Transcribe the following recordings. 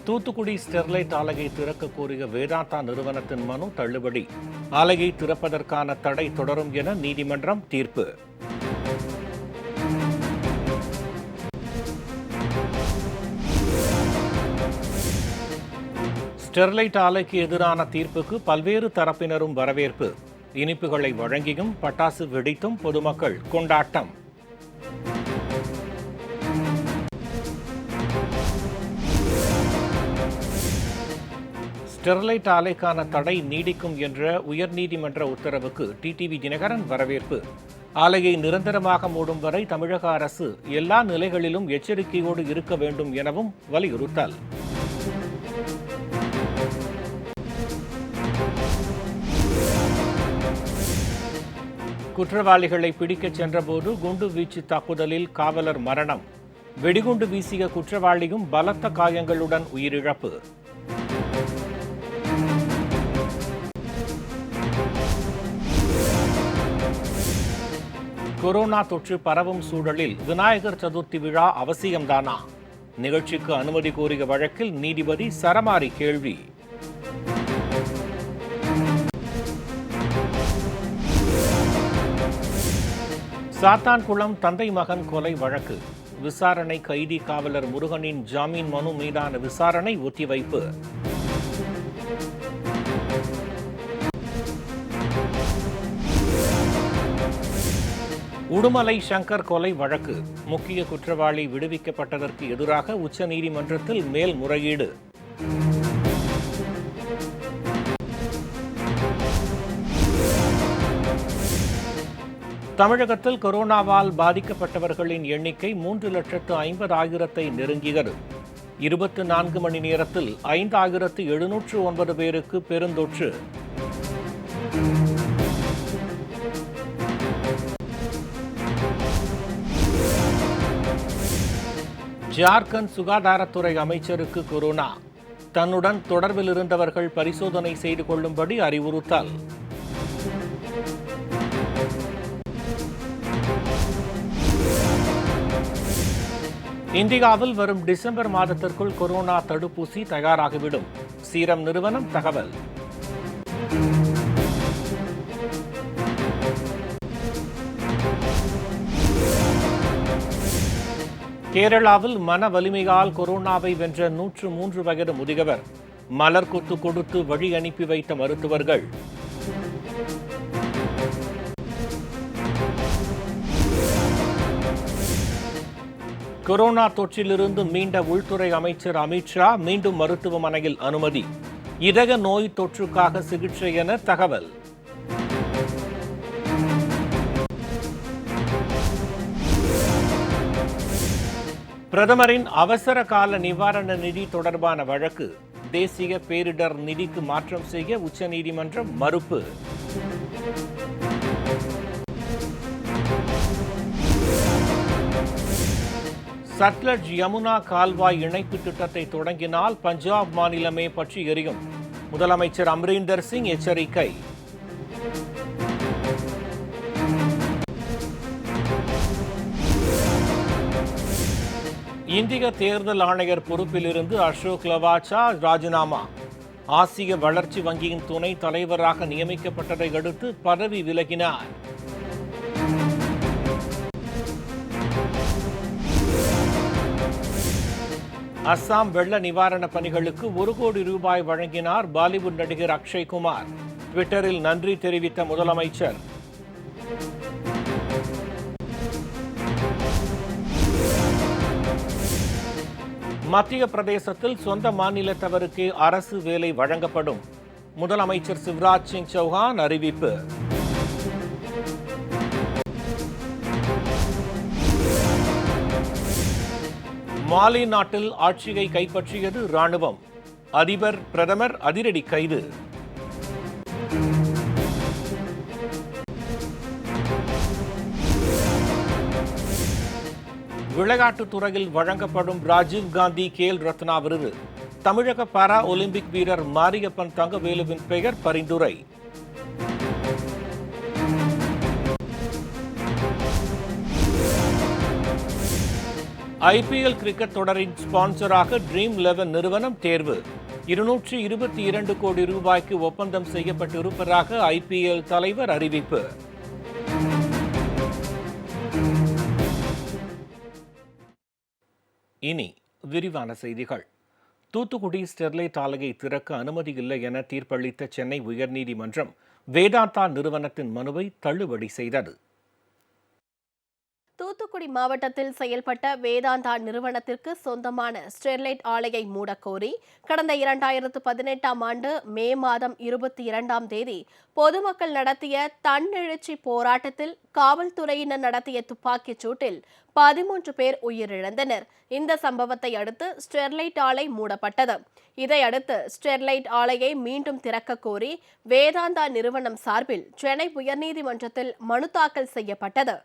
Thoothukudi Sterlite ஆலையை திறக்க கோரிய வேதாந்தா நிறுவனத்தின் மனு தள்ளுபடி. ஆலையை திறப்பதற்கான தடை தொடரும் என நீதிமன்றம் தீர்ப்பு. ஸ்டெர்லைட் ஆலைக்கு எதிரான தீர்ப்புக்கு பல்வேறு தரப்பினரும் வரவேற்பு. இனிப்புகளை வழங்கியும் பட்டாசு வெடித்தும் பொதுமக்கள் கொண்டாட்டம். ஸ்டெர்லைட் ஆலைக்கான தடை நீடிக்கும் என்ற உயர்நீதிமன்ற உத்தரவுக்கு டிடிவி தினகரன் வரவேற்பு. ஆலையை நிரந்தரமாக மூடும் வரை தமிழக அரசு எல்லா நிலைகளிலும் எச்சரிக்கையோடு இருக்க வேண்டும் எனவும் வலியுறுத்தல். குற்றவாளிகளை பிடிக்கச் சென்றபோது குண்டு வீச்சு தாக்குதலில் காவலர் மரணம். வெடிகுண்டு வீசிய குற்றவாளியும் பலத்த காயங்களுடன் உயிரிழப்பு. கொரோனா தொற்று பரவும் சூழலில் விநாயகர் சதுர்த்தி விழா அவசியம்தானா? நிகழ்ச்சிக்கு அனுமதி கோரிய வழக்கில் நீதிபதி சரமாரி கேள்வி. சாத்தான்குளம் தந்தை மகன் கொலை வழக்கு விசாரணை கைதி காவலர் முருகனின் ஜாமீன் மனு மீதான விசாரணை ஒத்திவைப்பு. உடுமலை சங்கர் கொலை வழக்கு முக்கிய குற்றவாளி விடுவிக்கப்பட்டதற்கு எதிராக உச்சநீதிமன்றத்தில் மேல்முறையீடு. தமிழகத்தில் கொரோனாவால் பாதிக்கப்பட்டவர்களின் எண்ணிக்கை 3,50,000 நெருங்கியது. 24 மணி நேரத்தில் 5,709 பேருக்கு பெருந்தொற்று. ஜார்க்கண்ட் சுகாதாரத்துறை அமைச்சருக்கு கொரோனா. தன்னுடன் தொடர்பில் இருந்தவர்கள் பரிசோதனை செய்து கொள்ளும்படி அறிவுறுத்தல். இந்தியாவில் வரும் டிசம்பர் மாதத்திற்குள் கொரோனா தடுப்பூசி தயாராகிவிடும். சீரம் நிறுவனம் தகவல். கேரளாவில் மன வலிமையால் கொரோனாவை வென்ற 103 வயது முதியவர். மலர் கொத்து கொடுத்து வழி அனுப்பி வைத்த மருத்துவர்கள். கொரோனா தொற்றிலிருந்து மீண்ட உள்துறை அமைச்சர் அமித்ஷா மீண்டும் மருத்துவமனையில் அனுமதி. இதய நோய் தொற்றுக்காக சிகிச்சை என தகவல். பிரதமரின் அவசர கால நிவாரண நிதி தொடர்பான வழக்கு தேசிய பேரிடர் நிதிக்கு மாற்றம் செய்ய உச்சநீதிமன்றம் மறுப்பு. சட்லஜ் யமுனா கால்வாய் இணைப்பு திட்டத்தை தொடங்கினால் பஞ்சாப் மாநிலமே பற்றி எரியும். முதலமைச்சர் அம்ரீந்தர் சிங் எச்சரிக்கை. இந்திய தேர்தல் ஆணையர் பொறுப்பிலிருந்து அசோக் லவாசா ராஜினாமா. ஆசிய வளர்ச்சி வங்கியின் துணை தலைவராக நியமிக்கப்பட்டதை அடுத்து பதவி விலகினார். அஸ்ஸாம் வெள்ள நிவாரண பணிகளுக்கு 1 கோடி ரூபாய் வழங்கினார் பாலிவுட் நடிகர் அக்ஷய்குமார். ட்விட்டரில் நன்றி தெரிவித்த முதலமைச்சர். மத்திய பிரதேசத்தில் சொந்த மாநிலத்தவருக்கே அரசு வேலை வழங்கப்படும். முதலமைச்சர் சிவராஜ் சிங் சௌஹான் அறிவிப்பு. மாலி நாட்டில் ஆட்சியை கைப்பற்றியது ராணுவம். அதிபர் பிரதமர் அதிரடி கைது. விளையாட்டுத் துறையில் வழங்கப்படும் ராஜீவ்காந்தி கேல் ரத்னா விருது தமிழக பாரா ஒலிம்பிக் வீரர் மாரியப்பன் தங்கவேலுவின் பெயர் பரிந்துரை. ஐபிஎல் கிரிக்கெட் தொடரின் ஸ்பான்சராக ட்ரீம் 11 நிறுவனம் தேர்வு. 222 கோடி ரூபாய்க்கு ஒப்பந்தம் செய்யப்பட்டிருப்பதாக ஐபிஎல் தலைவர் அறிவிப்பு. இனி விரிவான செய்திகள். தூத்துக்குடி ஸ்டெர்லைட் ஆலையை திறக்க அனுமதி இல்லை என தீர்ப்பளித்த சென்னை உயர்நீதிமன்றம் வேதாந்தா நிறுவனத்தின் மனுவை தள்ளுபடி செய்தது. தூத்துக்குடி மாவட்டத்தில் செயல்பட்ட வேதாந்தா நிறுவனத்திற்கு சொந்தமான ஸ்டெர்லைட் ஆலையை மூடக்கோரி கடந்த 2018ஆம் ஆண்டு மே மாதம் 22ஆம் தேதி பொதுமக்கள் நடத்திய தன்னெழுச்சி போராட்டத்தில் காவல்துறையினர் நடத்திய துப்பாக்கிச் சூட்டில் 13 பேர் உயிரிழந்தனர். இந்த சம்பவத்தை அடுத்து ஸ்டெர்லைட் ஆலை மூடப்பட்டது. இதையடுத்து ஸ்டெர்லைட் ஆலையை மீண்டும் திறக்க கோரி வேதாந்தா நிறுவனம் சார்பில் சென்னை உயர்நீதிமன்றத்தில் மனு தாக்கல் செய்யப்பட்டது.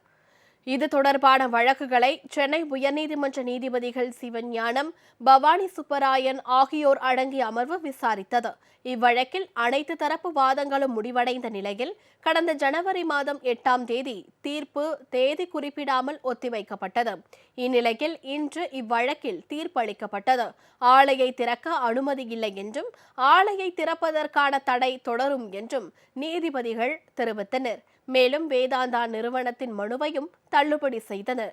இது தொடர்பான வழக்குகளை சென்னை உயர்நீதிமன்ற நீதிபதிகள் சிவஞானம், பவானி சுப்பராயன் ஆகியோர் அடங்கிய அமர்வு விசாரித்தது. இவ்வழக்கில் அனைத்து தரப்பு வாதங்களும் முடிவடைந்த நிலையில் கடந்த ஜனவரி மாதம் 8ஆம் தேதி தீர்ப்பு தேதி குறிப்பிடாமல் ஒத்திவைக்கப்பட்டது. இந்நிலையில் இன்று இவ்வழக்கில் தீர்ப்பளிக்கப்பட்டது. ஆலையை திறக்க அனுமதி இல்லை என்றும் ஆலையை திறப்பதற்கான தடை தொடரும் என்றும் நீதிபதிகள் தெரிவித்தனர். மேலும் வேதாந்தா நிறுவனத்தின் மனுவையும் தள்ளுபடி செய்தனர்.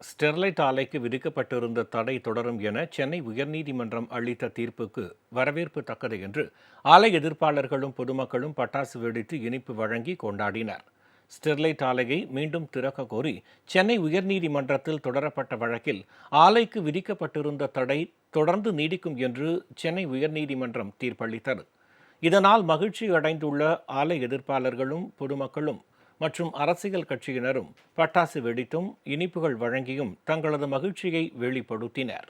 ஸ்டெர்லைட் ஆலைக்கு விதிக்கப்பட்டிருந்த தடை தொடரும் என சென்னை உயர்நீதிமன்றம் அளித்த தீர்ப்புக்கு வரவேற்பு தக்கது என்று ஆலை எதிர்ப்பாளர்களும் பொதுமக்களும் பட்டாசு வெடித்து இனிப்பு வழங்கி கொண்டாடினர். ஸ்டெர்லைட் ஆலையை மீண்டும் திறக்க கோரி சென்னை உயர்நீதிமன்றத்தில் தொடரப்பட்ட வழக்கில் ஆலைக்கு விதிக்கப்பட்டிருந்த தடை தொடர்ந்து நீடிக்கும் என்று சென்னை உயர்நீதிமன்றம் தீர்ப்பளித்தது. இதனால் மகிழ்ச்சி அடைந்துள்ள ஆலை எதிர்ப்பாளர்களும் பொதுமக்களும் மற்றும் அரசியல் கட்சியினரும் பட்டாசு வெடித்தும் இனிப்புகள் வழங்கியும் தங்களது மகிழ்ச்சியை வெளிப்படுத்தினர்.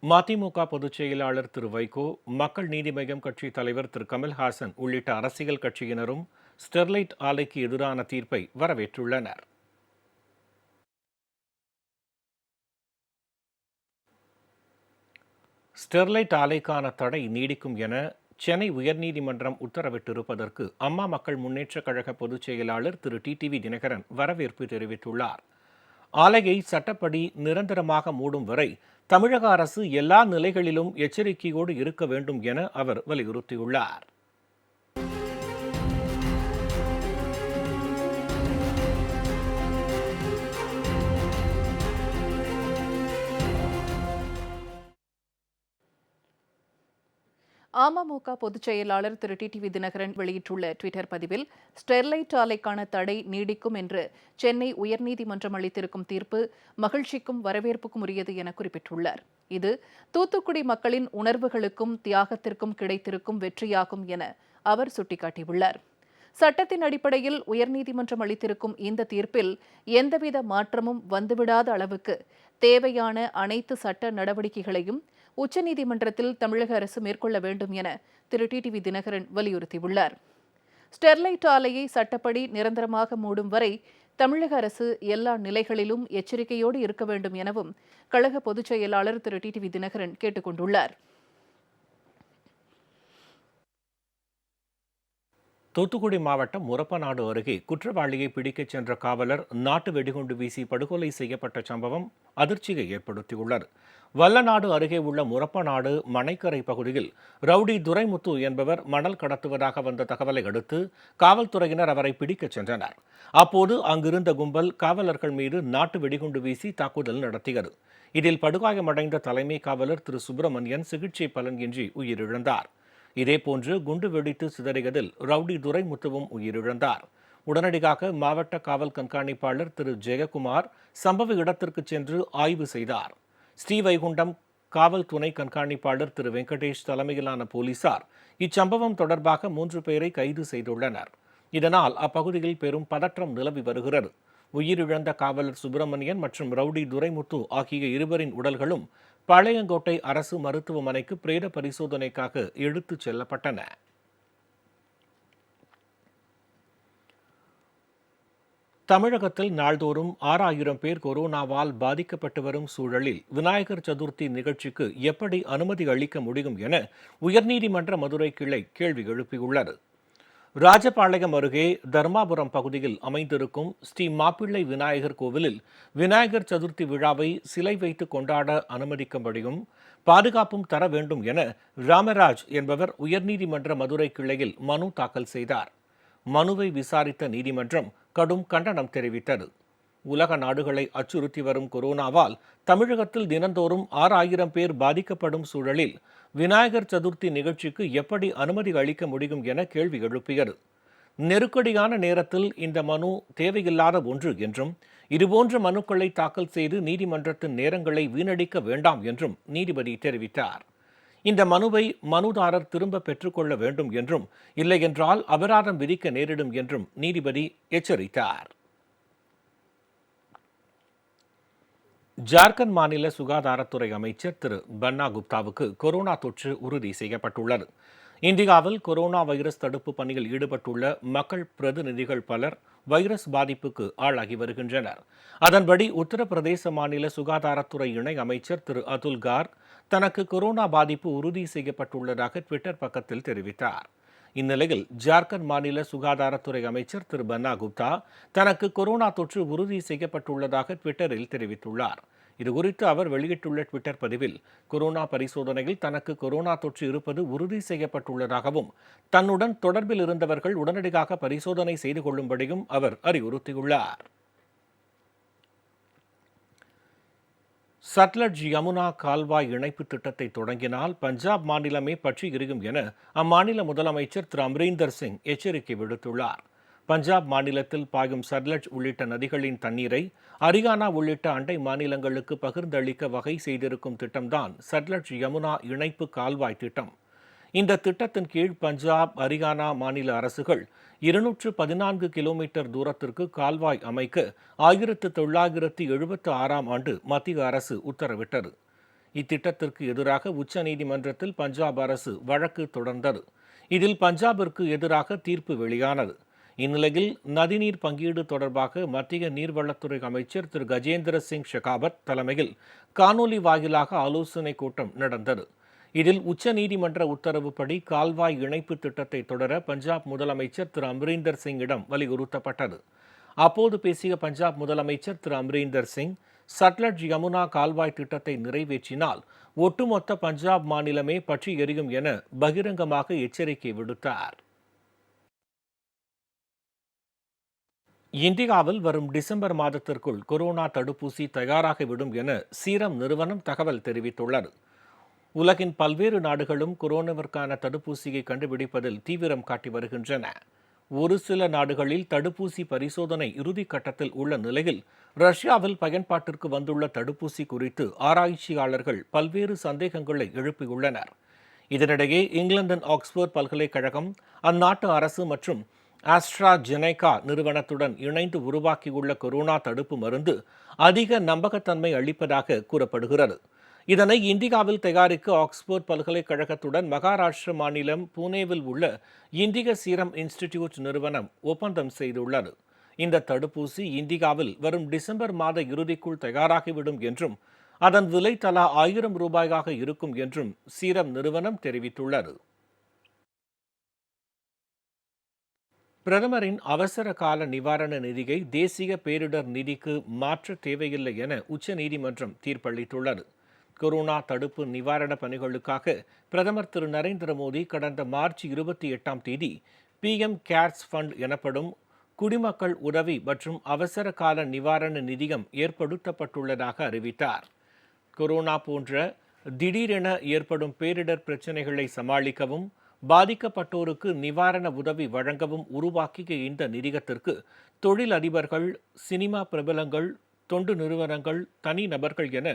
மதிமுக பொதுச் செயலாளர் திரு வைகோ, மக்கள் நீதி மய்யம் கட்சி தலைவர் திரு கமல்ஹாசன் உள்ளிட்ட அரசியல் கட்சியினரும் ஸ்டெர்லைட் ஆலைக்கு எதிரான தீர்ப்பை வரவேற்றுள்ளனர். ஸ்டெர்லைட் ஆலைக்கான தடை நீடிக்கும் என சென்னை உயர்நீதிமன்றம் உத்தரவிட்டிருப்பதற்கு அம்மா மக்கள் முன்னேற்றக் கழக பொதுச் செயலாளர் திரு டிடிவி தினகரன் வரவேற்பு தெரிவித்துள்ளார். ஆலையை சட்டப்படி நிரந்தரமாக மூடும் வரை தமிழக அரசு எல்லா நிலைகளிலும் எச்சரிக்கையோடு இருக்க வேண்டும் என அவர் வலியுறுத்தியுள்ளார். அமமுக பொதுச் செயலாளர் திரு டிடிவி தினகரன் வெளியிட்டுள்ள டுவிட்டர் பதிவில் ஸ்டெர்லைட் ஆலைக்கான தடை நீடிக்கும் என்று சென்னை உயர்நீதிமன்றம் அளித்திருக்கும் தீர்ப்பு மகிழ்ச்சிக்கும் வரவேற்புக்கும் உரியது என குறிப்பிட்டுள்ளார். இது தூத்துக்குடி மக்களின் உணர்வுகளுக்கும் தியாகத்திற்கும் கிடைத்திருக்கும் வெற்றியாகும் என அவர் சுட்டிக்காட்டியுள்ளார். சட்டத்தின் அடிப்படையில் உயர்நீதிமன்றம் அளித்திருக்கும் இந்த தீர்ப்பில் எந்தவித மாற்றமும் வந்துவிடாத அளவுக்கு தேவையான அனைத்து சட்ட நடவடிக்கைகளையும் உச்சநீதிமன்றத்தில் தமிழக அரசு மேற்கொள்ள வேண்டும் என திரு டிடிவி தினகரன் வலியுறுத்தியுள்ளார். ஸ்டெர்லைட் ஆலையை சட்டப்படி நிரந்தரமாக மூடும் வரை தமிழக அரசு எல்லா நிலைகளிலும் எச்சரிக்கையோடு இருக்க வேண்டும் எனவும் கழக பொதுச் செயலாளர் திரு டிடிவி தினகரன் கேட்டுக் கொண்டுள்ளார். தூத்துக்குடி மாவட்டம் முரப்பநாடு அருகே குற்றவாளியை பிடிக்கச் சென்ற காவலர் நாட்டு வெடிகுண்டு வீசி படுகொலை செய்யப்பட்ட சம்பவம் அதிர்ச்சியை ஏற்படுத்தியுள்ளது. வல்லநாடு அருகே உள்ள முரப்பநாடு மணைக்கரை பகுதியில் ரவுடி துரைமுத்து என்பவர் மணல் கடத்துவதாக வந்த தகவலை அடுத்து காவல்துறையினர் அவரை பிடிக்கச் சென்றனர். அப்போது அங்கிருந்த கும்பல் காவலர்கள் மீது நாட்டு வெடிகுண்டு வீசி தாக்குதல் நடத்தியது. இதில் படுகாயமடைந்த தலைமை காவலர் திரு சுப்பிரமணியன் சிகிச்சை பலனின்றி உயிரிழந்தார். இதேபோன்று குண்டு வெடித்து சிதறியதில் ரவுடி துரைமுத்துவும் உயிரிழந்தார். உடனடியாக மாவட்ட காவல் கண்காணிப்பாளர் திரு ஜெயக்குமார் சம்பவ இடத்திற்கு சென்று ஆய்வு செய்தார். ஸ்ரீவைகுண்டம் காவல் துணை கண்காணிப்பாளர் திரு வெங்கடேஷ் தலைமையிலான போலீசார் இச்சம்பவம் தொடர்பாக 3 பேரை கைது செய்துள்ளனர். இதனால் அப்பகுதியில் பெரும் பதற்றம் நிலவி வருகிறது. உயிரிழந்த காவலர் சுப்பிரமணியன் மற்றும் ரவுடி துரைமுத்து ஆகிய இருவரின் உடல்களும் பாளையங்கோட்டை அரசு மருத்துவமனைக்கு பிரேத பரிசோதனைக்காக எடுத்துச் செல்லப்பட்டன. தமிழகத்தில் நாள்தோறும் 6000 பேர் கொரோனாவால் பாதிக்கப்பட்டு வரும் சூழலில் விநாயகர் சதுர்த்தி நிகழ்ச்சிக்கு எப்படி அனுமதி அளிக்க முடியும் என உயர்நீதிமன்ற மதுரை கிளை கேள்வி எழுப்பியுள்ளது. ராஜபாளையம் அருகே தர்மாபுரம் பகுதியில் அமைந்திருக்கும் ஸ்ரீ மாப்பிள்ளை விநாயகர் கோவிலில் விநாயகர் சதுர்த்தி விழாவை சிலை வைத்து கொண்டாட அனுமதிக்கும்படியும் பாதுகாப்பும் தர வேண்டும் என ராமராஜ் என்பவர் உயர்நீதிமன்ற மதுரை கிளையில் மனு தாக்கல் செய்தார். மனுவை விசாரித்த நீதிமன்றம் கடும் கண்டனம் தெரிவித்தது. உலக நாடுகளை அச்சுறுத்தி வரும் கொரோனாவால் தமிழகத்தில் தினந்தோறும் 6000 பேர் பாதிக்கப்படும் சூழலில் விநாயகர் சதுர்த்தி நிகழ்ச்சிக்கு எப்படி அனுமதி அளிக்க முடியும் என கேள்வி எழுப்பியது. நெருக்கடியான நேரத்தில் இந்த மனு தேவையில்லாத ஒன்று என்றும் இதுபோன்ற மனுக்களை தாக்கல் செய்து நீதிமன்றத்தின் நேரங்களை வீணடிக்க வேண்டாம் என்றும் நீதிபதி தெரிவித்தார். இந்த மனுவை மனுதாரர் திரும்ப பெற்றுக்கொள்ள வேண்டும் என்றும் இல்லையென்றால் அபராதம் விதிக்க நேரிடும் என்றும் நீதிபதி எச்சரித்தார். ஜார்க்கண்ட் மாநில சுகாதாரத்துறை அமைச்சர் திரு பன்னா குப்தாவுக்கு கொரோனா தொற்று உறுதி செய்யப்பட்டுள்ளது. இந்தியாவில் கொரோனா வைரஸ் தடுப்பு பணியில் ஈடுபட்டுள்ள மக்கள் பிரதிநிதிகள் பலர் வைரஸ் பாதிப்புக்கு ஆளாகி வருகின்றனர். அதன்படி உத்தரப்பிரதேச மாநில சுகாதாரத்துறை இணை அமைச்சர் திரு அதுல் கார்க் தனக்கு கொரோனா பாதிப்பு உறுதி செய்யப்பட்டுள்ளதாக ட்விட்டர் பக்கத்தில் தெரிவித்தார். இந்நிலையில் ஜார்க்கண்ட் மாநில சுகாதாரத்துறை அமைச்சர் திரு பன்னா குப்தா தனக்கு கொரோனா தொற்று உறுதி செய்யப்பட்டுள்ளதாக ட்விட்டரில் தெரிவித்துள்ளார். இதுகுறித்து அவர் வெளியிட்டுள்ள ட்விட்டர் பதிவில் கொரோனா பரிசோதனையில் தனக்கு கொரோனா தொற்று இருப்பது உறுதி செய்யப்பட்டுள்ளதாகவும் தன்னுடன் தொடர்பில் இருந்தவர்கள் உடனடியாக பரிசோதனை செய்து கொள்ளும்படியும் அவர் அறிவுறுத்தியுள்ளார். சட்லஜ் யமுனா கால்வாய் இணைப்பு திட்டத்தை தொடங்கினால் பஞ்சாப் மாநிலமே பற்றி எரியும் என அம்மாநில முதலமைச்சர் திரு அம்ரீந்தர் சிங் எச்சரிக்கை விடுத்துள்ளார். பஞ்சாப் மாநிலத்தில் பாயும் சட்லஜ் உள்ளிட்ட நதிகளின் தண்ணீரை ஹரியானா உள்ளிட்ட அண்டை மாநிலங்களுக்கு பகிர்ந்தளிக்க வகை செய்திருக்கும் திட்டம்தான் சட்லஜ் யமுனா இணைப்பு கால்வாய் திட்டம். இந்த திட்டத்தின் கீழ் பஞ்சாப், ஹரியானா மாநில அரசுகள் 214 கிலோமீட்டர் தூரத்திற்கு கால்வாய் அமைக்க 1976ஆம் ஆண்டு மத்திய அரசு உத்தரவிட்டது. இத்திட்டத்திற்கு எதிராக உச்சநீதிமன்றத்தில் பஞ்சாப் அரசு வழக்கு தொடர்ந்தது. இதில் பஞ்சாபிற்கு எதிராக தீர்ப்பு வெளியானது. இந்நிலையில் நதிநீர் பங்கீடு தொடர்பாக மத்திய நீர்வளத்துறை அமைச்சர் திரு கஜேந்திர சிங் ஷெகாவத் தலைமையில் காணொலி வாயிலாக ஆலோசனைக் கூட்டம் நடந்தது. இதில் உச்சநீதிமன்ற உத்தரவுப்படி கால்வாய் இணைப்பு திட்டத்தை தொடர பஞ்சாப் முதலமைச்சர் திரு அம்ரீந்தர் சிங்கிடம் வலியுறுத்தப்பட்டது. அப்போது பேசிய பஞ்சாப் முதலமைச்சர் திரு அம்ரீந்தர் சிங் சட்லஜ் யமுனா கால்வாய் திட்டத்தை நிறைவேற்றினால் ஒட்டுமொத்த பஞ்சாப் மாநிலமே பற்றி எரியும் என பகிரங்கமாக எச்சரிக்கை விடுத்தார். இந்தியாவில் வரும் டிசம்பர் மாதத்திற்குள் கொரோனா தடுப்பூசி தயாராகிவிடும் என சீரம் நிறுவனம் தகவல் தெரிவித்துள்ளது. உலகின் பல்வேறு நாடுகளும் கொரோனாவிற்கான தடுப்பூசியை கண்டுபிடிப்பதில் தீவிரம் காட்டி வருகின்றன. ஒரு சில நாடுகளில் தடுப்பூசி பரிசோதனை இறுதிக்கட்டத்தில் உள்ள நிலையில் ரஷ்யாவில் பயன்பாட்டிற்கு வந்துள்ள தடுப்பூசி குறித்து ஆராய்ச்சியாளர்கள் பல்வேறு சந்தேகங்களை எழுப்பியுள்ளனர். இதனிடையே இங்கிலாந்தின் ஆக்ஸ்போர்ட் பல்கலைக்கழகம் அந்நாட்டு அரசு மற்றும் ஆஸ்ட்ராஜெனேகா நிறுவனத்துடன் இணைந்து உருவாக்கியுள்ள கொரோனா தடுப்பு மருந்து அதிக நம்பகத்தன்மை அளிப்பதாக கூறப்படுகிறது. இதனை இந்தியாவில் தயாரிக்க ஆக்ஸ்போர்ட் பல்கலைக்கழகத்துடன் மகாராஷ்டிர மாநிலம் புனேவில் உள்ள இந்திய சீரம் இன்ஸ்டிடியூட் நிறுவனம் ஒப்பந்தம் செய்துள்ளது. இந்த தடுப்பூசி இந்தியாவில் வரும் டிசம்பர் மாத இறுதிக்குள் தயாராகிவிடும் என்றும் அதன் விலை தலா 1000 ரூபாயாக இருக்கும் என்றும் சீரம் நிறுவனம் தெரிவித்துள்ளது. பிரதமரின் அவசர கால நிவாரண நிதியை தேசிய பேரிடர் நிதிக்கு மாற்ற தேவையில்லை என உச்சநீதிமன்றம் தீர்ப்பளித்துள்ளது. கொரோனா தடுப்பு நிவாரண பணிகளுக்காக பிரதமர் திரு நரேந்திர மோடி கடந்த மார்ச் 28ஆம் தேதி PM கேர்ஸ் ஃபண்ட் எனப்படும் குடிமக்கள் உதவி மற்றும் அவசர கால நிவாரண நிதியம் ஏற்படுத்தப்பட்டுள்ளதாக அறிவித்தார். கொரோனா போன்ற திடீரென ஏற்படும் பேரிடர் பிரச்சினைகளை சமாளிக்கவும் பாதிக்கப்பட்டோருக்கு நிவாரண உதவி வழங்கவும் உருவாக்கிய இந்த நிதியத்திற்கு தொழில் அதிபர்கள், சினிமா பிரபலங்கள், தொண்டு நிறுவனங்கள், தனிநபர்கள் என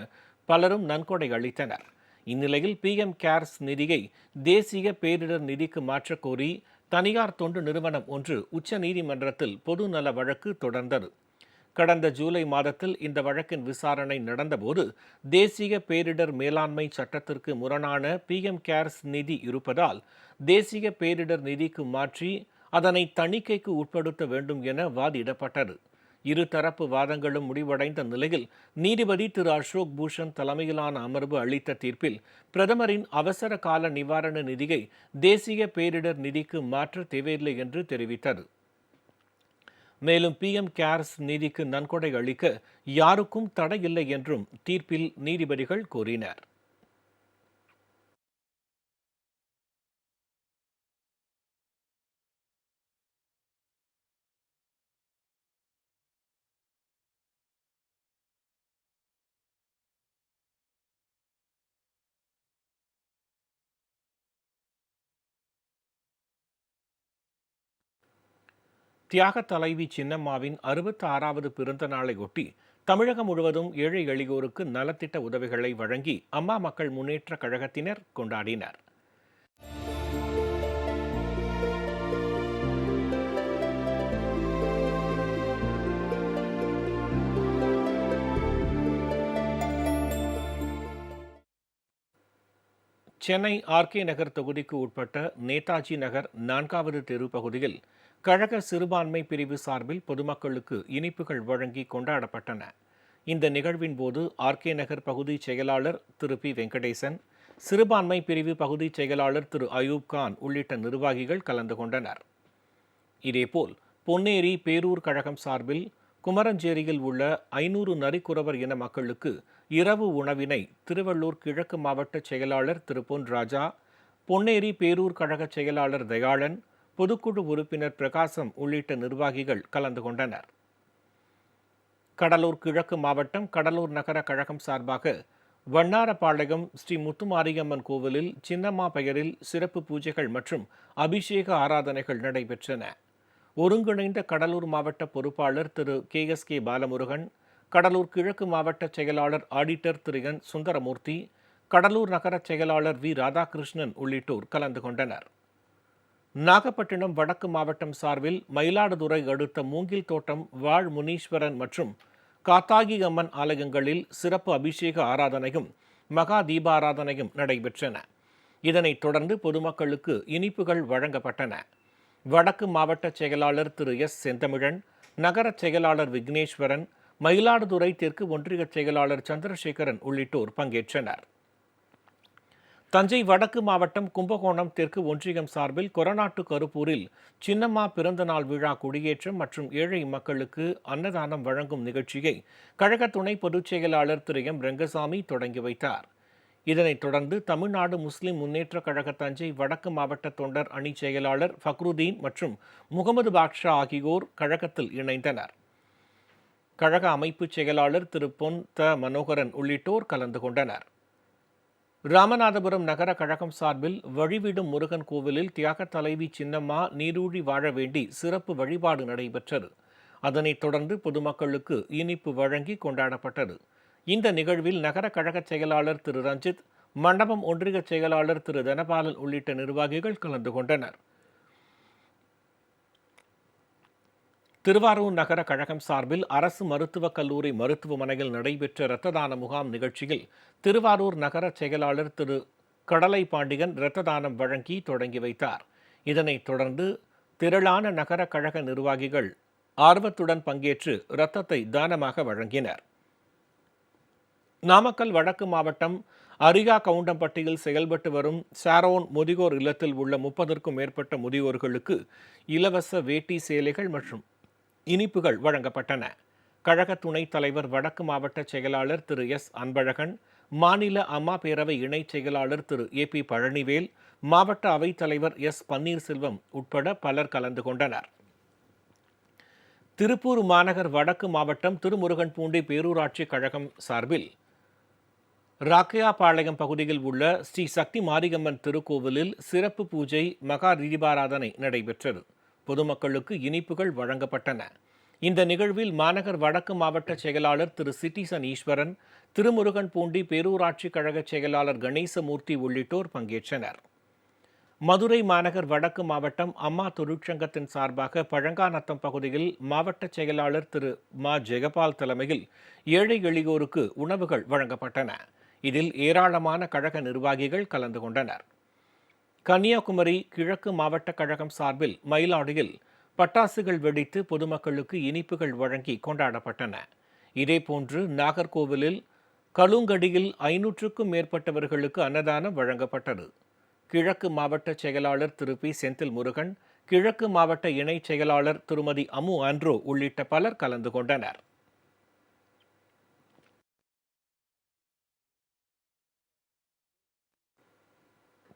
பலரும் நன்கொடை அளித்தனர். இந்நிலையில் PM கேர்ஸ் நிதியை தேசிய பேரிடர் நிதிக்கு மாற்றக் கோரி தனியார் தொண்டு நிறுவனம் ஒன்று உச்சநீதிமன்றத்தில் பொதுநல வழக்கு தொடர்ந்தது. கடந்த ஜூலை மாதத்தில் இந்த வழக்கின் விசாரணை நடந்தபோது தேசிய பேரிடர் மேலாண்மை சட்டத்திற்கு முரணான PM கேர்ஸ் நிதி இருப்பதால் தேசிய பேரிடர் நிதிக்கு மாற்றி அதனை தணிக்கைக்கு உட்படுத்த வேண்டும் என வாதிடப்பட்டது. இருதரப்பு வாதங்களும் முடிவடைந்த நிலையில் நீதிபதி திரு அசோக் பூஷன் தலைமையிலான அமர்வு அளித்த தீர்ப்பில் பிரதமரின் அவசர கால நிவாரண நிதியை தேசிய பேரிடர் நிதிக்கு மாற்ற தேவையில்லை என்று தெரிவித்தது. மேலும் PM கேர்ஸ் நிதிக்கு நன்கொடை அளிக்க யாருக்கும் தடையில்லை என்றும் தீர்ப்பில் நீதிபதிகள் கூறினர். தியாக தலைவி சின்னம்மாவின் 66வது பிறந்த நாளையொட்டி தமிழகம் முழுவதும் ஏழை எளியோருக்கு நலத்திட்ட உதவிகளை வழங்கி அம்மா மக்கள் முன்னேற்ற கழகத்தினர் கொண்டாடினர். சென்னை RK நகர் தொகுதிக்கு உட்பட்ட நேதாஜி நகர் 4வது தெரு பகுதியில் கழக சிறுபான்மை பிரிவு சார்பில் பொதுமக்களுக்கு இனிப்புகள் வழங்கி கொண்டாடப்பட்டன. இந்த நிகழ்வின் போது RK நகர் பகுதி செயலாளர் திரு P. வெங்கடேசன், சிறுபான்மை பிரிவு பகுதி செயலாளர் திரு அயூப் கான் உள்ளிட்ட நிர்வாகிகள் கலந்து கொண்டனர். இதேபோல் பொன்னேரி பேரூர் கழகம் சார்பில் குமரஞ்சேரியில் உள்ள 500 நரிக்குறவர் இன மக்களுக்கு இரவு உணவினை திருவள்ளூர் கிழக்கு மாவட்ட செயலாளர் திரு பொன் ராஜா, பொன்னேரி பேரூர் கழக செயலாளர் தயாளன், பொதுக்குழு உறுப்பினர் பிரகாசம் உள்ளிட்ட நிர்வாகிகள் கலந்து கொண்டனர். கடலூர் கிழக்கு மாவட்டம் கடலூர் நகர கழகம் சார்பாக வண்ணாரபாளையம் ஸ்ரீ முத்துமாரியம்மன் கோவிலில் சின்னம்மா பெயரில் சிறப்பு பூஜைகள் மற்றும் அபிஷேக ஆராதனைகள் நடைபெற்றன. ஒருங்கிணைந்த கடலூர் மாவட்ட பொறுப்பாளர் திரு KSK பாலமுருகன், கடலூர் கிழக்கு மாவட்ட செயலாளர் ஆடிட்டர் திரு N. சுந்தரமூர்த்தி, கடலூர் நகர செயலாளர் V. ராதாகிருஷ்ணன் உள்ளிட்டோர் கலந்து கொண்டனர். நாகப்பட்டினம் வடக்கு மாவட்டம் சார்பில் மயிலாடுதுறை அடுத்த மூங்கில் தோட்டம் வாழ் முனீஸ்வரன் மற்றும் காத்தாகி அம்மன் ஆலயங்களில் சிறப்பு அபிஷேக ஆராதனையும் மகா தீபாராதனையும் நடைபெற்றன. இதனைத் தொடர்ந்து பொதுமக்களுக்கு இனிப்புகள் வழங்கப்பட்டன. வடக்கு மாவட்ட செயலாளர் திரு S. செந்தமிழன், நகர செயலாளர் விக்னேஸ்வரன், மயிலாடுதுறை தெற்கு ஒன்றிய செயலாளர் சந்திரசேகரன் உள்ளிட்டோர் பங்கேற்றனர். தஞ்சை வடக்கு மாவட்டம் கும்பகோணம் தெற்கு ஒன்றியம் சார்பில் கொரநாட்டு கருப்பூரில் சின்னம்மா பிறந்தநாள் விழா கொடியேற்றம் மற்றும் ஏழை மக்களுக்கு அன்னதானம் வழங்கும் நிகழ்ச்சியை கழக துணை பொதுச் செயலாளர் திரு M. ரெங்கசாமி தொடங்கி வைத்தார். இதனைத் தொடர்ந்து தமிழ்நாடு முஸ்லிம் முன்னேற்ற கழக தஞ்சை வடக்கு மாவட்ட தொண்டர் அணி செயலாளர் ஃபக்ருதீன் மற்றும் முகமது பாட்ஷா ஆகியோர் கழகத்தில் இணைந்தனர். கழக அமைப்பு செயலாளர் திரு பொன் த. மனோகரன் உள்ளிட்டோர் கலந்து கொண்டனர். ராமநாதபுரம் நகர கழகம் சார்பில் வழிவிடும் முருகன் கோவிலில் தியாக தலைவி சின்னம்மா நீரூழி வாழ வேண்டி சிறப்பு வழிபாடு நடைபெற்றது. அதனைத் தொடர்ந்து பொதுமக்களுக்கு இனிப்பு வழங்கி கொண்டாடப்பட்டது. இந்த நிகழ்வில் நகர கழக செயலாளர் திரு ரஞ்சித், மண்டபம் ஒன்றிய செயலாளர் திரு தனபாலன் உள்ளிட்ட நிர்வாகிகள் கலந்து கொண்டனர். திருவாரூர் நகர கழகம் சார்பில் அரசு மருத்துவக் கல்லூரி மருத்துவமனையில் நடைபெற்ற இரத்த தான முகாம் நிகழ்ச்சியில் திருவாரூர் நகர செயலாளர் திரு கடலை பாண்டியன் இரத்த தானம் வழங்கி தொடங்கி வைத்தார். இதனைத் தொடர்ந்து திரளான நகர கழக நிர்வாகிகள் ஆர்வத்துடன் பங்கேற்று இரத்தத்தை தானமாக வழங்கினர். நாமக்கல் வடக்கு மாவட்டம் அரியா கவுண்டம்பட்டியில் செயல்பட்டு வரும் சாரோன் முதியோர் இல்லத்தில் உள்ள 30க்கும் மேற்பட்ட முதியோர்களுக்கு இலவச வேட்டி சேலைகள் மற்றும் இனிப்புகள் வழங்கப்பட்டன. கழக துணைத் தலைவர் வடக்கு மாவட்ட செயலாளர் திரு S. அன்பழகன், மாநில அம்மா பேரவை இணைச் செயலாளர் திரு AP பழனிவேல், மாவட்ட அவைத் தலைவர் S. பன்னீர்செல்வம் உட்பட பலர் கலந்து கொண்டனர். திருப்பூர் மாநகர் வடக்கு மாவட்டம் திருமுருகன்பூண்டி பேரூராட்சி கழகம் சார்பில் ராக்கையாபாளையம் பகுதியில் உள்ள ஸ்ரீ சக்தி மாரியம்மன் திருக்கோவிலில் சிறப்பு பூஜை மகா தீபாராதனை நடைபெற்றது. பொதுமக்களுக்கு இனிப்புகள் வழங்கப்பட்டன. இந்த நிகழ்வில் மாநகர் வடக்கு மாவட்ட செயலாளர் திரு சிட்டிசன் ஈஸ்வரன், திருமுருகன்பூண்டி பேரூராட்சி கழக செயலாளர் கணேசமூர்த்தி உள்ளிட்டோர் பங்கேற்றனர். மதுரை மாநகர் வடக்கு மாவட்டம் அம்மா தொழிற்சங்கத்தின் சார்பாக பழங்காநத்தம் பகுதியில் மாவட்ட செயலாளர் திரு மா ஜெயபால் தலைமையில் ஏழை எளியோருக்கு உணவுகள் வழங்கப்பட்டன. இதில் ஏராளமான கழக நிர்வாகிகள் கலந்து கொண்டனர். கன்னியாகுமரி கிழக்கு மாவட்ட கழகம் சார்பில் மயிலாடியில் பட்டாசுகள் வெடித்து பொதுமக்களுக்கு இனிப்புகள் வழங்கி கொண்டாடப்பட்டன. இதேபோன்று நாகர்கோவிலில் கலுங்கடியில் 500க்கும் மேற்பட்டவர்களுக்கு அன்னதானம் வழங்கப்பட்டது. கிழக்கு மாவட்ட செயலாளர் திரு பி செந்தில் முருகன், கிழக்கு மாவட்ட இணை செயலாளர் திருமதி அமு ஆண்ட்ரோ உள்ளிட்ட பலர் கலந்து கொண்டனர்.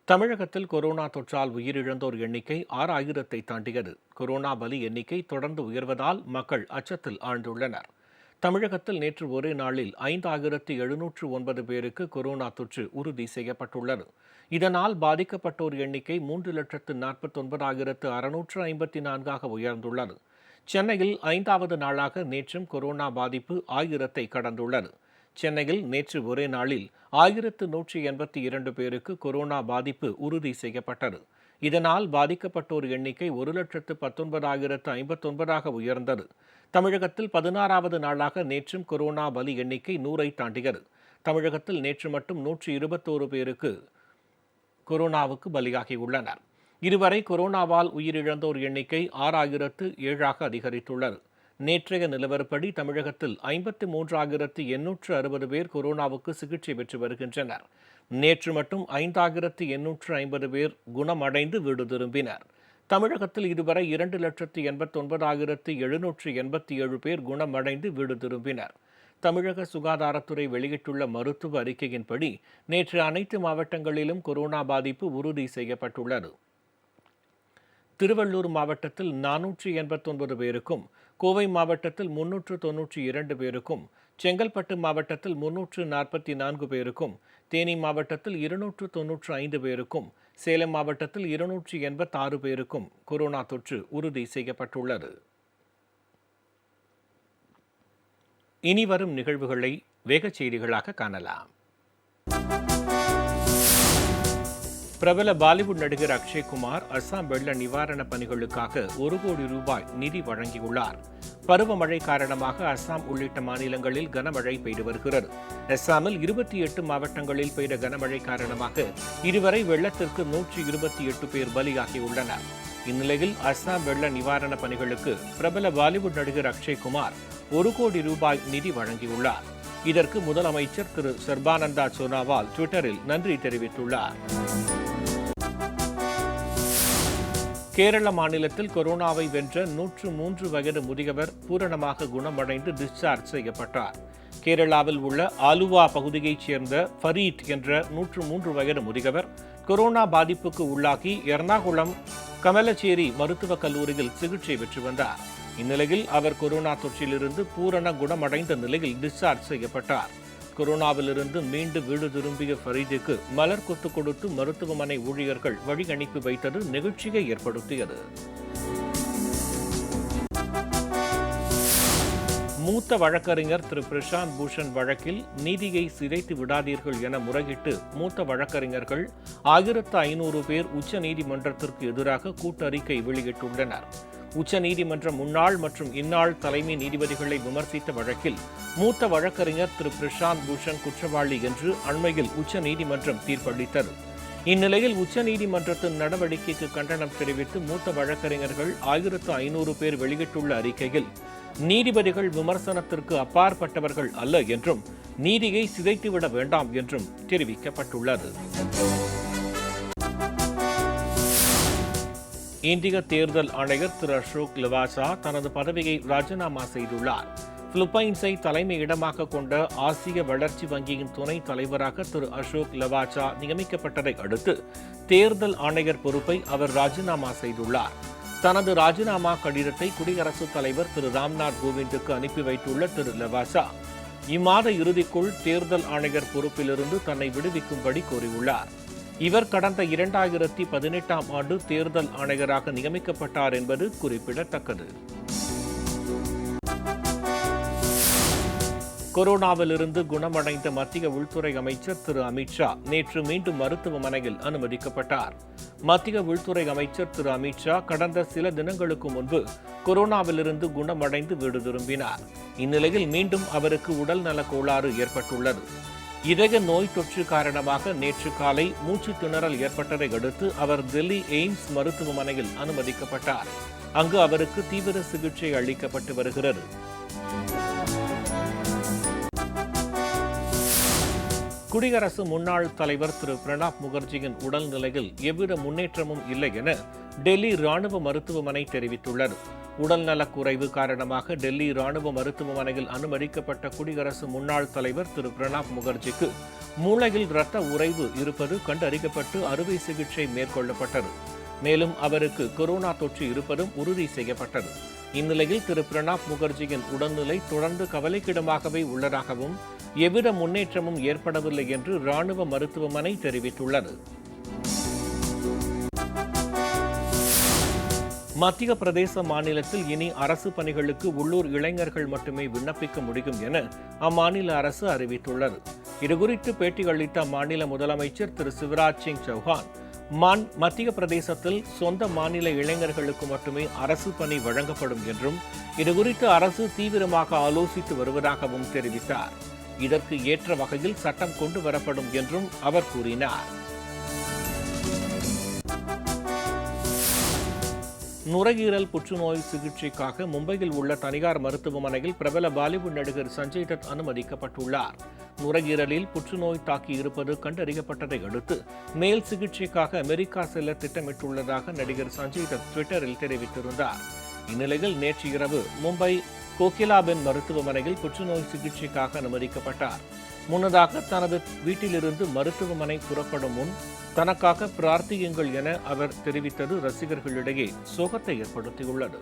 தமிழகத்தில் கொரோனா தொற்றால் உயிரிழந்தோர் எண்ணிக்கை 6000-ஐ தாண்டியது. கொரோனா பலி எண்ணிக்கை தொடர்ந்து உயர்வதால் மக்கள் அச்சத்தில் ஆழ்ந்துள்ளனர். தமிழகத்தில் நேற்று ஒரே நாளில் 5709 பேருக்கு கொரோனா தொற்று உறுதி செய்யப்பட்டுள்ளது. இதனால் பாதிக்கப்பட்டோர் எண்ணிக்கை 3,49,654 உயர்ந்துள்ளது. சென்னையில் 5வது நாளாக நேற்றும் கொரோனா பாதிப்பு 1000-ஐ கடந்துள்ளது. சென்னையில் நேற்று ஒரே நாளில் 1182 பேருக்கு கொரோனா பாதிப்பு உறுதி செய்யப்பட்டது. இதனால் பாதிக்கப்பட்டோர் எண்ணிக்கை 1,19,059 உயர்ந்தது. தமிழகத்தில் 16வது நாளாக நேற்றும் கொரோனா பலி எண்ணிக்கை 100-ஐ தாண்டியது. தமிழகத்தில் நேற்று மட்டும் 121 பேருக்கு கொரோனாவுக்கு பலியாகியுள்ளனர். இதுவரை கொரோனாவால் உயிரிழந்தோர் எண்ணிக்கை 6007 அதிகரித்துள்ளது. நேற்றைய நிலவரப்படி தமிழகத்தில் 53,860 பேர் கொரோனாவுக்கு சிகிச்சை பெற்று வருகின்றனர். நேற்று மட்டும் 5,850 பேர் குணமடைந்து வீடு திரும்பினர். தமிழகத்தில் இதுவரை 2,89,787 பேர் குணமடைந்து வீடு திரும்பினர். தமிழக சுகாதாரத்துறை வெளியிட்டுள்ள மருத்துவ அறிக்கையின்படி நேற்று அனைத்து மாவட்டங்களிலும் கொரோனா பாதிப்பு உறுதி செய்யப்பட்டுள்ளது. திருவள்ளூர் மாவட்டத்தில் 489 பேருக்கும், கோவை மாவட்டத்தில் 392 பேருக்கும், செங்கல்பட்டு மாவட்டத்தில் 344 பேருக்கும், தேனி மாவட்டத்தில் 295 பேருக்கும், சேலம் மாவட்டத்தில் 286 பேருக்கும் கொரோனா தொற்று உறுதி செய்யப்பட்டுள்ளது. இனி வரும் நிகழ்வுகளை வேகச் செய்திகளாக காணலாம். பிரபல பாலிவுட் நடிகர் அக்ஷய்குமார் அஸ்ஸாம் வெள்ள நிவாரண பணிகளுக்காக 1 கோடி ரூபாய் நிதி வழங்கியுள்ளார். பருவமழை காரணமாக அஸ்ஸாம் உள்ளிட்ட மாநிலங்களில் கனமழை பெய்து வருகிறது. அஸ்ஸாமில் 28 மாவட்டங்களில் பெய்த கனமழை காரணமாக இதுவரை வெள்ளத்திற்கு 128 பேர் பலியாகியுள்ளனர். இந்நிலையில் அஸ்ஸாம் வெள்ள நிவாரண பணிகளுக்கு பிரபல பாலிவுட் நடிகர் அக்ஷய்குமார் 1 கோடி ரூபாய் நிதி வழங்கியுள்ளார். இதற்கு முதலமைச்சர் திரு சர்பானந்தா சோனாவால் ட்விட்டரில் நன்றி தெரிவித்துள்ளார். கேரள மாநிலத்தில் கொரோனாவை வென்ற 103 வயது முதியவர் பூரணமாக குணமடைந்து டிஸ்சார்ஜ் செய்யப்பட்டார். கேரளாவில் உள்ள ஆலுவா பகுதியைச் சேர்ந்த ஃபரீத் என்ற 103 வயது முதியவர் கொரோனா பாதிப்புக்கு உள்ளாகி எர்ணாகுளம் கமலச்சேரி மருத்துவக் கல்லூரியில் சிகிச்சை பெற்று வந்தார். இந்நிலையில் அவர் கொரோனா தொற்றிலிருந்து பூரண குணமடைந்த நிலையில் டிஸ்சார்ஜ் செய்யப்பட்டார். கொரோனாவிலிருந்து மீண்டு வீடு திரும்பிய ஃபரீதுக்கு மலர் கொத்து கொடுத்து மருத்துவமனை ஊழியர்கள் வழி அனுப்பி வைத்தது நெகிழ்ச்சியை ஏற்படுத்தியது. மூத்த வழக்கறிஞர் திரு பிரசாந்த் பூஷன் வழக்கில் நீதியை சிதைத்து விடாதீர்கள் என முறையிட்டு மூத்த வழக்கறிஞர்கள் 1500 பேர் உச்ச நீதிமன்றத்திற்கு எதிராக கூட்டறிக்கை வெளியிட்டுள்ளனர். உச்சநீதிமன்ற முன்னாள் மற்றும் இந்நாள் தலைமை நீதிபதிகளை விமர்சித்த வழக்கில் மூத்த வழக்கறிஞர் திரு பிரசாந்த் பூஷன் குற்றவாளி என்று அண்மையில் உச்சநீதிமன்றம் தீர்ப்பளித்தது. இந்நிலையில் உச்சநீதிமன்றத்தின் நடவடிக்கைக்கு கண்டனம் தெரிவித்து மூத்த வழக்கறிஞர்கள் 1500 பேர் வெளியிட்டுள்ள அறிக்கையில் நீதிபதிகள் விமர்சனத்திற்கு அப்பாற்பட்டவர்கள் அல்ல என்றும் நீதியை சிதைத்துவிட வேண்டாம் என்றும் தெரிவிக்கப்பட்டுள்ளது. இந்திய தேர்தல் ஆணையர் திரு அசோக் லவாசா தனது பதவியை ராஜினாமா செய்துள்ளார். பிலிப்பைன்ஸை தலைமையிடமாக கொண்ட ஆசிய வளர்ச்சி வங்கியின் துணைத் தலைவராக திரு அசோக் லவாசா நியமிக்கப்பட்டதை அடுத்து தேர்தல் ஆணையர் பொறுப்பை அவர் ராஜினாமா செய்துள்ளார். தனது ராஜினாமா கடிதத்தை குடியரசுத் தலைவர் திரு ராம்நாத் கோவிந்துக்கு அனுப்பி வைத்துள்ள திரு லவாசா இம்மாத இறுதிக்குள் தேர்தல் ஆணையர் பொறுப்பிலிருந்து தன்னை விடுவிக்கும்படி கோரியுள்ளார். இவர் கடந்த 2018ஆம் ஆண்டு தேர்தல் ஆணையராக நியமிக்கப்பட்டார் என்பது குறிப்பிடத்தக்கது. கொரோனாவிலிருந்து குணமடைந்த மத்திய உள்துறை அமைச்சர் திரு அமித்ஷா நேற்று மீண்டும் மருத்துவமனையில் அனுமதிக்கப்பட்டார். மத்திய உள்துறை அமைச்சர் திரு அமித்ஷா கடந்த சில தினங்களுக்கு முன்பு கொரோனாவிலிருந்து குணமடைந்து வீடு திரும்பினார். இந்நிலையில் மீண்டும் அவருக்கு உடல் நலக் கோளாறு ஏற்பட்டுள்ளது. இதய நோய் தொற்று காரணமாக நேற்று காலை மூச்சு திணறல் ஏற்பட்டதை அடுத்து அவர் டெல்லி எய்ம்ஸ் மருத்துவமனையில் அனுமதிக்கப்பட்டார். அங்கு அவருக்கு தீவிர சிகிச்சை அளிக்கப்பட்டு வருகிறது. குடியரசு முன்னாள் தலைவர் திரு பிரணாப் முகர்ஜியின் உடல்நிலையில் எவ்வித முன்னேற்றமும் இல்லை என டெல்லி ராணுவ மருத்துவமனை தெரிவித்துள்ளது. உடல்நலக் குறைவு காரணமாக டெல்லி ராணுவ மருத்துவமனையில் அனுமதிக்கப்பட்ட குடியரசு முன்னாள் தலைவர் திரு பிரணாப் முகர்ஜிக்கு மூளையில் இரத்த உறைவு இருப்பது கண்டறியப்பட்டு அறுவை சிகிச்சை மேற்கொள்ளப்பட்டது. மேலும் அவருக்கு கொரோனா தொற்று இருப்பதும் உறுதி செய்யப்பட்டது. இந்நிலையில் திரு பிரணாப் முகர்ஜியின் உடல்நிலை தொடர்ந்து கவலைக்கிடமாகவே உள்ளதாகவும் எவ்வித முன்னேற்றமும் ஏற்படவில்லை என்று ராணுவ மருத்துவமனை தெரிவித்துள்ளது. மத்திய பிரதேச மாநிலத்தில் இனி அரசு பணிகளுக்கு உள்ளூர் இளைஞர்கள் மட்டுமே விண்ணப்பிக்க முடியும் என அம்மாநில அரசு அறிவித்துள்ளது. இதுகுறித்து பேட்டியளித்த அம்மாநில முதலமைச்சர் திரு சிவராஜ் சிங் சௌஹான், மத்திய பிரதேசத்தில் சொந்த மாநில இளைஞர்களுக்கு மட்டுமே அரசு பணி வழங்கப்படும் என்றும் இதுகுறித்து அரசு தீவிரமாக ஆலோசித்து வருவதாகவும் தெரிவித்தார். இதற்கு ஏற்ற வகையில் சட்டம் கொண்டு வரப்படும் என்றும் அவர் கூறினார். நுரையீரல் புற்றுநோய் சிகிச்சைக்காக மும்பையில் உள்ள தனியார் மருத்துவமனையில் பிரபல பாலிவுட் நடிகர் சஞ்சய் தத் அனுமதிக்கப்பட்டுள்ளார். நுரையீரலில் புற்றுநோய் தாக்கி இருப்பது கண்டறியப்பட்டதை அடுத்து மேல் சிகிச்சைக்காக அமெரிக்கா செல்ல திட்டமிட்டுள்ளதாக நடிகர் சஞ்சய் தத் ட்விட்டரில் தெரிவித்திருந்தார். இந்நிலையில் நேற்று இரவு மும்பை கோகிலாபென் மருத்துவமனையில் புற்றுநோய் சிகிச்சைக்காக அனுமதிக்கப்பட்டார். முன்னதாக தனது வீட்டிலிருந்து மருத்துவமனை புறப்படும் முன் தனக்காக பிரார்த்தியுங்கள் என அவர் தெரிவித்தது ரசிகர்களிடையே சோகத்தை ஏற்படுத்தியுள்ளது.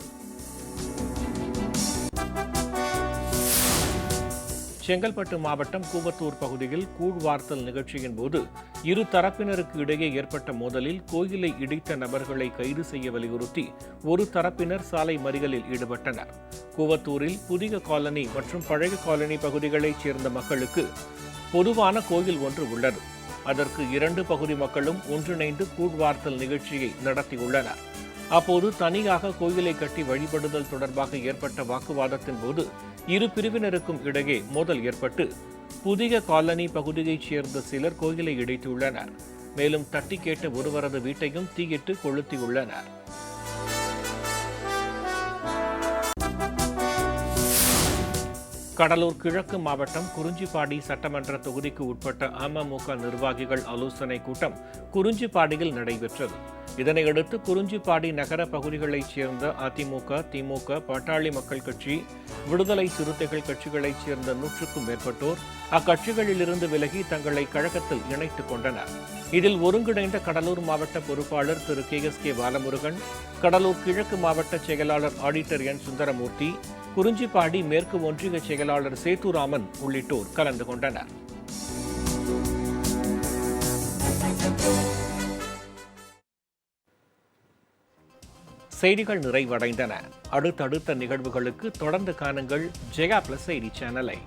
செங்கல்பட்டு மாவட்டம் கூவத்தூர் பகுதியில் கூழ்வார்த்தல் நிகழ்ச்சியின் போது இரு தரப்பினருக்கு இடையே ஏற்பட்ட மோதலில் கோயிலை இடித்த நபர்களை கைது செய்ய வலியுறுத்தி ஒரு தரப்பினர் சாலை மறியலில் ஈடுபட்டனர். கூவத்தூரில் புதிய காலனி மற்றும் பழைய காலனி பகுதிகளைச் சேர்ந்த மக்களுக்கு பொதுவான கோயில் ஒன்று உள்ளது. அதற்கு இரண்டு பகுதி மக்களும் ஒன்றிணைந்து கூழ்வார்த்தல் நிகழ்ச்சியை நடத்தியுள்ளனர். அப்போது தனியாக கோயிலை கட்டி வழிபடுதல் தொடர்பாக ஏற்பட்ட வாக்குவாதத்தின் போது இரு பிரிவினருக்கும் இடையே மோதல் ஏற்பட்டு புதிய காலனி பகுதியைச் சேர்ந்த சிலர் கோயிலை இடித்துள்ளனர். மேலும் தட்டி கேட்ட ஒருவரது வீட்டையும் தீயிட்டு கொளுத்தியுள்ளனர். கடலூர் கிழக்கு மாவட்டம் குறிஞ்சிப்பாடி சட்டமன்ற தொகுதிக்கு உட்பட்ட அமமுக நிர்வாகிகள் ஆலோசனை கூட்டம் குறிஞ்சிப்பாடியில் நடைபெற்றது. இதனையடுத்து குறிஞ்சிப்பாடி நகர பகுதிகளைச் சேர்ந்த அதிமுக, திமுக, பாட்டாளி மக்கள் கட்சி, விடுதலை சிறுத்தைகள் கட்சிகளைச் சேர்ந்த 100க்கும் மேற்பட்டோர் அக்கட்சிகளிலிருந்து விலகி தங்களை கழகத்தில் இணைத்துக் கொண்டனர். இதில் ஒருங்கிணைந்த கடலூர் மாவட்ட பொறுப்பாளர் திரு KSK பாலமுருகன், கடலூர் கிழக்கு மாவட்ட செயலாளர் ஆடிட்டர் என் சுந்தரமூர்த்தி, குறிஞ்சிப்பாடி மேற்கு ஒன்றிய செயலாளர் சேத்துராமன் உள்ளிட்டோர் கலந்து கொண்டனர். செய்திகள் நிறைவடைந்தன. அடுத்தடுத்த நிகழ்வுகளுக்கு தொடர்ந்து காணுங்கள் ஜெயா பிளஸ் செய்தி சேனலை.